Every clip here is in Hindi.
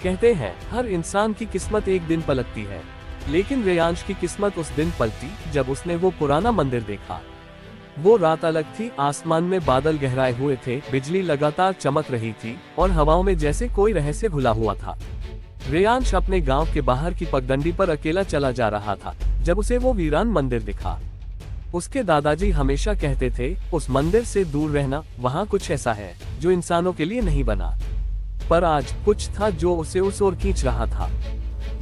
कहते हैं हर इंसान की किस्मत एक दिन पलटती है, लेकिन रेयांश की किस्मत उस दिन पलटी जब उसने वो पुराना मंदिर देखा। वो रात अलग थी, आसमान में बादल गहराए हुए थे, बिजली लगातार चमक रही थी और हवाओं में जैसे कोई रहस्य घुला हुआ था। रेयांश अपने गांव के बाहर की पगडंडी पर अकेला चला जा रहा था जब उसे वो वीरान मंदिर दिखा। उसके दादाजी हमेशा कहते थे, उस मंदिर से दूर रहना, वहाँ कुछ ऐसा है जो इंसानों के लिए नहीं बना। पर आज कुछ था जो उसे उस ओर खींच रहा था।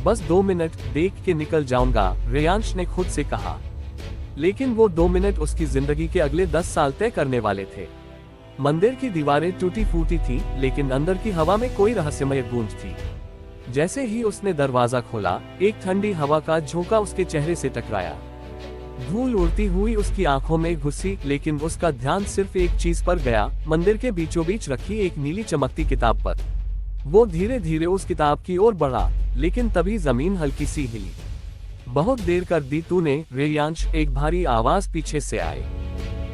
बस 2 मिनट देख के निकल जाऊंगा, रेयांश ने खुद से कहा। लेकिन वो 2 मिनट उसकी जिंदगी के अगले 10 साल तय करने वाले थे। मंदिर की दीवारें टूटी फूटी थीं, लेकिन अंदर की हवा में कोई रहस्यमय गूंज थी। जैसे ही उसने दरवाजा खोला, एक ठंडी हवा का झोंका उसके चेहरे से टकराया। धूल उड़ती हुई उसकी आंखों में घुसी, लेकिन उसका ध्यान सिर्फ एक चीज पर गया, मंदिर के बीचों बीच रखी एक नीली चमकती किताब पर। वो धीरे धीरे उस किताब की ओर बढ़ा, लेकिन तभी जमीन हल्की सी हिली। बहुत देर कर दी तूने, रेयांश, एक भारी आवाज पीछे से आई।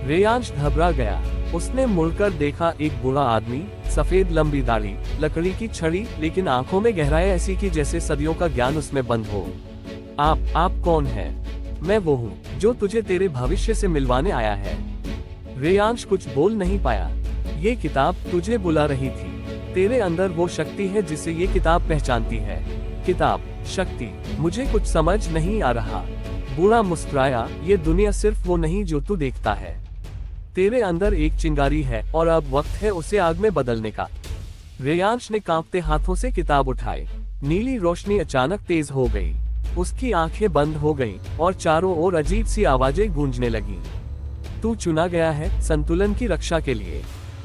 रेयांश घबरा गया। उसने मुड़कर देखा, एक बूढ़ा आदमी, सफेद लंबी दाढ़ी, लकड़ी की छड़ी, लेकिन आंखों में गहराई ऐसी की जैसे सदियों का ज्ञान उसमें बंद हो। आप कौन है? मैं वो हूँ जो तुझे तेरे भविष्य से मिलवाने आया है। रेयांश कुछ बोल नहीं पाया। ये किताब तुझे बुला रही थी। तेरे अंदर वो शक्ति है जिसे ये किताब पहचानती है। किताब, शक्ति, मुझे कुछ समझ नहीं आ रहा। बूढ़ा मुस्कुराया, ये दुनिया सिर्फ वो नहीं जो तू देखता है। तेरे अंदर एक चिंगारी है और अब वक्त है उसे आग में बदलने का। रेयांश ने कांपते हाथों से किताब उठाई। नीली रोशनी अचानक तेज हो गई। उसकी आंखें बंद हो गईं और चारों ओर अजीब सी आवाजें गूंजने लगीं। तू चुना गया है संतुलन की रक्षा के लिए।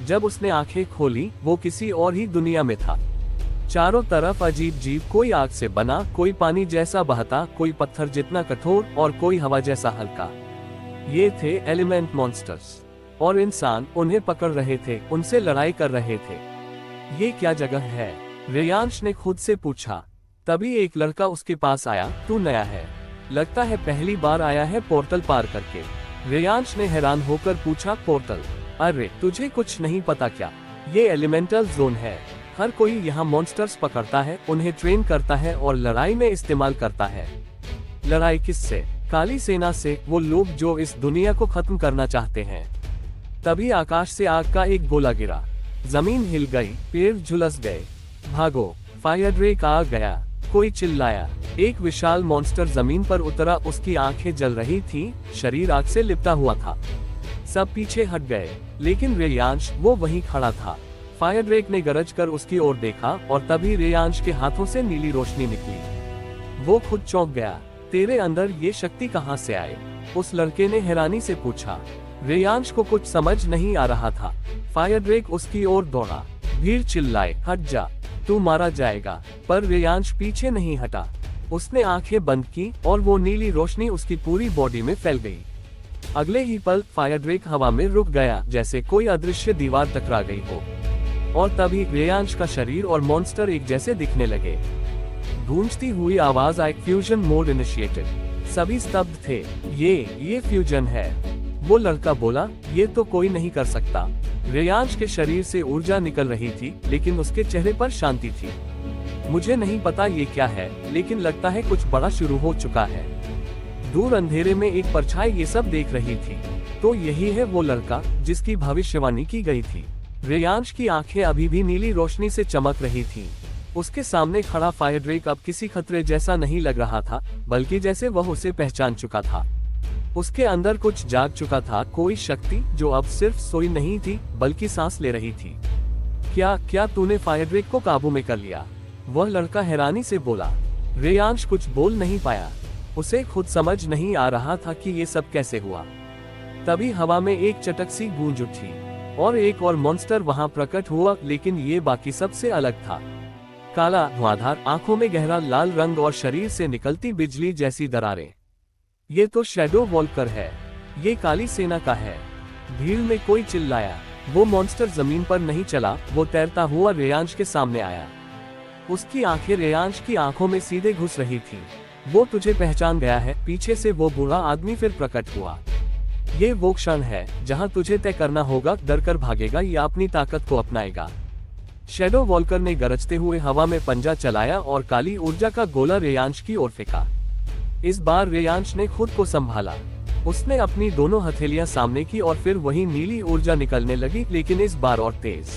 जब उसने आंखें खोली, वो किसी और ही दुनिया में था। चारों तरफ अजीब जीव, कोई आग से बना, कोई पानी जैसा बहता, कोई पत्थर जितना कठोर और कोई हवा जैसा हल्का। ये थे एलिमेंट मॉन्स्टर्स, और इंसान उन्हें पकड़ रहे थे, उनसे लड़ाई कर रहे थे। ये क्या जगह है? रेयांश ने खुद से पूछा। तभी एक लड़का उसके पास आया। तू नया है, लगता है पहली बार आया है पोर्टल पार करके। रेयांश ने हैरान होकर पूछा, पोर्टल? अरे तुझे कुछ नहीं पता क्या? ये एलिमेंटल जोन है। हर कोई यहाँ मॉन्स्टर्स पकड़ता है, उन्हें ट्रेन करता है और लड़ाई में इस्तेमाल करता है। लड़ाई किससे? काली सेना से, वो लोग जो इस दुनिया को खत्म करना चाहते हैं। तभी आकाश से आग का एक गोला गिरा। जमीन हिल गई, पेड़ झुलस गए। भागो, फायर ड्रेक आ गया। कोई चिल्लाया। एक विशाल मॉन्स्टर जमीन पर उतरा। उसकी आंखें जल रही थीं, शरीर आग से लिपटा हुआ था। सब पीछे हट गए, लेकिन रेयांश, वो वहीं खड़ा था। फायर ड्रेक ने गरज कर उसकी ओर देखा और तभी रेयांश के हाथों से नीली रोशनी निकली। वो खुद चौंक गया। तेरे अंदर ये शक्ति कहाँ से आई? उस लड़के ने हैरानी से पूछा। रेयांश को कुछ समझ नहीं आ रहा था। फायर ड्रेक उसकी ओर दौड़ा। भीड़ चिल्लाए, हट जा, तू मारा जाएगा। पर रेयांश पीछे नहीं हटा। उसने आंखें बंद की और वो नीली रोशनी उसकी पूरी बॉडी में फैल गई। अगले ही पल फायर ड्रेक हवा में रुक गया, जैसे कोई अदृश्य दीवार टकरा गई हो। और तभी रेयांश का शरीर और मॉन्स्टर एक जैसे दिखने लगे। गूंजती हुई आवाज आई, फ्यूजन मोड इनिशिएटेड। सभी स्तब्ध थे। ये फ्यूजन है, वो लड़का बोला। ये तो कोई नहीं कर सकता। रेयांश के शरीर से ऊर्जा निकल रही थी, लेकिन उसके चेहरे पर शांति थी। मुझे नहीं पता ये क्या है, लेकिन लगता है कुछ बड़ा शुरू हो चुका है। दूर अंधेरे में एक परछाई ये सब देख रही थी। तो यही है वो लड़का जिसकी भविष्यवाणी की गई थी। रेयांश की आंखें अभी भी नीली रोशनी से चमक रही थीं। उसके सामने खड़ा फायर ड्रेक अब किसी खतरे जैसा नहीं लग रहा था, बल्कि जैसे वह उसे पहचान चुका था। उसके अंदर कुछ जाग चुका था, कोई शक्ति जो अब सिर्फ सोई नहीं थी, बल्कि सांस ले रही थी। क्या तूने फायर ड्रेक को काबू में कर लिया? वह लड़का हैरानी से बोला। रेयांश कुछ बोल नहीं पाया। उसे खुद समझ नहीं आ रहा था कि ये सब कैसे हुआ। तभी हवा में एक चटक सी गूंज उठी और एक और मॉन्स्टर वहां प्रकट हुआ, लेकिन ये बाकी सबसे अलग था। काला, धुआंधार, आंखों में गहरा लाल रंग और शरीर से निकलती बिजली जैसी दरारें। ये तो शैडो वॉल्कर है। ये काली सेना का है। भीड़ में कोई चिल्लाया। वो मॉन्स्टर जमीन पर नहीं चला, वो तैरता हुआ रेयांश के सामने आया। उसकी आंखें रेयांश की आंखों में सीधे घुस रही थीं। वो तुझे पहचान गया है। पीछे से वो बूढ़ा आदमी फिर प्रकट हुआ। ये वो क्षण है जहां तुझे तय करना होगा, डर कर भागेगा या अपनी ताकत को अपनाएगा। शैडो वॉल्कर ने गरजते हुए हवा में पंजा चलाया और काली ऊर्जा का गोला रेयांश की ओर फेंका। इस बार रेयांश ने खुद को संभाला। उसने अपनी दोनों हथेलियां सामने की और फिर वही नीली ऊर्जा निकलने लगी, लेकिन इस बार और तेज।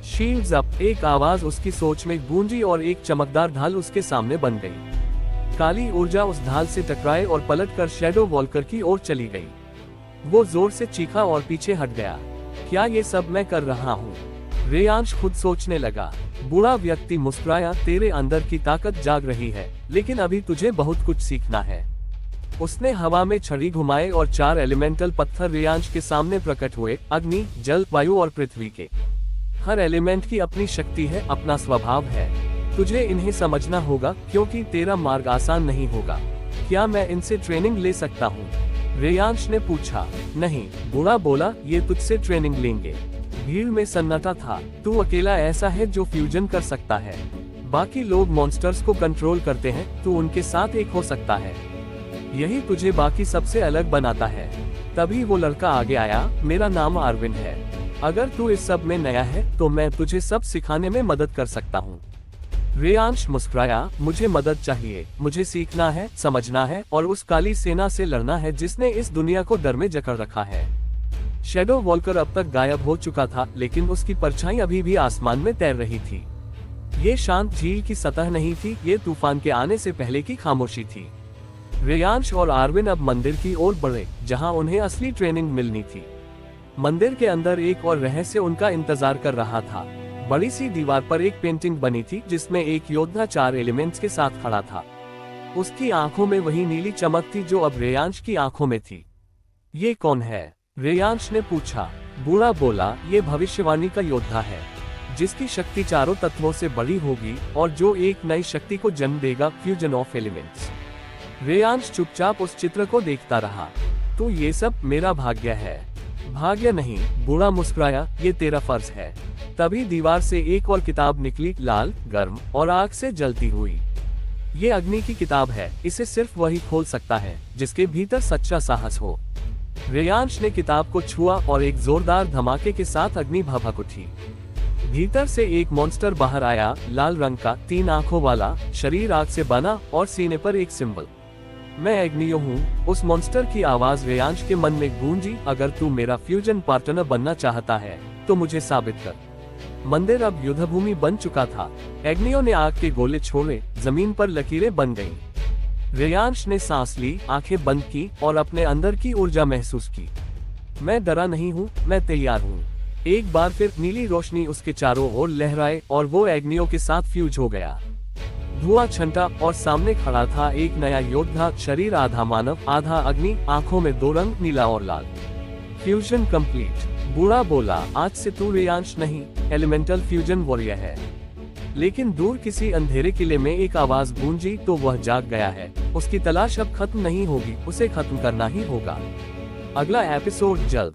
शील्ड्स अप, एक आवाज उसकी सोच में गूंजी और एक चमकदार ढाल उसके सामने बन गई। काली ऊर्जा उस ढाल से टकराए और पलटकर शैडो वॉल्कर की ओर चली गई। वो जोर से चीखा और पीछे हट गया। क्या ये सब मैं कर रहा हूँ? रेयांश खुद सोचने लगा। बूढ़ा व्यक्ति मुस्कुराया, तेरे अंदर की ताकत जाग रही है, लेकिन अभी तुझे बहुत कुछ सीखना है। उसने हवा में छड़ी घुमाए और 4 एलिमेंटल पत्थर रेयांश के सामने प्रकट हुए, अग्नि, जल, वायु और पृथ्वी के। हर एलिमेंट की अपनी शक्ति है, अपना स्वभाव है। तुझे इन्हें समझना होगा, क्योंकि तेरा मार्ग आसान नहीं होगा। क्या मैं इनसे ट्रेनिंग ले सकता हूँ? रेयांश ने पूछा। नहीं, बूढ़ा बोला, ये तुझसे ट्रेनिंग लेंगे। भीड़ में सन्नाटा था। तू अकेला ऐसा है जो फ्यूजन कर सकता है। बाकी लोग मॉन्स्टर्स को कंट्रोल करते हैं, तू उनके साथ एक हो सकता है। यही तुझे बाकी सबसे अलग बनाता है। तभी वो लड़का आगे आया, मेरा नाम आर्विन है। अगर तू इस सब में नया है तो मैं तुझे सब सिखाने में मदद कर सकता हूँ। रेयांश मुस्कुराया, मुझे मदद चाहिए। मुझे सीखना है, समझना है और उस काली सेना से लड़ना है जिसने इस दुनिया को डर में जकड़ रखा है। शैडो वॉल्कर अब तक गायब हो चुका था, लेकिन उसकी परछाई अभी भी आसमान में तैर रही थी। ये शांत झील की सतह नहीं थी, ये तूफान के आने से पहले की खामोशी थी। रेयांश और आर्विन अब मंदिर की ओर बढ़े, जहां उन्हें असली ट्रेनिंग मिलनी थी। मंदिर के अंदर एक और रहस्य उनका इंतजार कर रहा था। बड़ी सी दीवार पर एक पेंटिंग बनी थी जिसमें एक योद्धा 4 एलिमेंट्स के साथ खड़ा था। उसकी आंखों में वही नीली चमक थी जो अब रेयांश की आंखों में थी। ये कौन है? रेयांश ने पूछा। बूढ़ा बोला, ये भविष्यवाणी का योद्धा है, जिसकी शक्ति 4 तत्वों से बड़ी होगी और जो एक नई शक्ति को जन्म देगा, फ्यूजन ऑफ एलिमेंट्स। रेयांश चुपचाप उस चित्र को देखता रहा। तो ये सब मेरा भाग्य है? भाग्य नहीं, बूढ़ा मुस्कुराया, ये तेरा फर्ज है। तभी दीवार से एक और किताब निकली, लाल, गर्म और आग से जलती हुई। ये अग्नि की किताब है। इसे सिर्फ वही खोल सकता है जिसके भीतर सच्चा साहस हो। रेयांश ने किताब को छुआ और एक जोरदार धमाके के साथ अग्नि भभक उठी। भीतर से एक मॉन्स्टर बाहर आया, लाल रंग का, 3 आंखों वाला, शरीर आग से बना और सीने पर एक सिंबल। मैं एग्नियो हूँ। उस मॉन्स्टर की आवाज रेयांश के मन में गूंजी, अगर तू मेरा फ्यूजन पार्टनर बनना चाहता है तो मुझे साबित कर। मंदिर अब युद्धभूमि बन चुका था। एग्नियो ने आग के गोले छोड़े, जमीन पर लकीरें बन गईं। रेयांश ने सांस ली, आंखें बंद की और अपने अंदर की ऊर्जा महसूस की। मैं डरा नहीं हूँ, मैं तैयार हूँ। एक बार फिर नीली रोशनी उसके चारों ओर लहराए और वो एग्नियो के साथ फ्यूज हो गया। धुआं छंटा और सामने खड़ा था एक नया योद्धा, शरीर आधा मानव आधा अग्नि, आंखों में 2 रंग, नीला और लाल। Fusion complete. बूढ़ा बोला, आज से तू रेयांश नहीं, एलिमेंटल फ्यूजन वॉरियर है। लेकिन दूर किसी अंधेरे किले में एक आवाज गूंजी, तो वह जाग गया है। उसकी तलाश अब खत्म नहीं होगी, उसे खत्म करना ही होगा। अगला एपिसोड जल्द।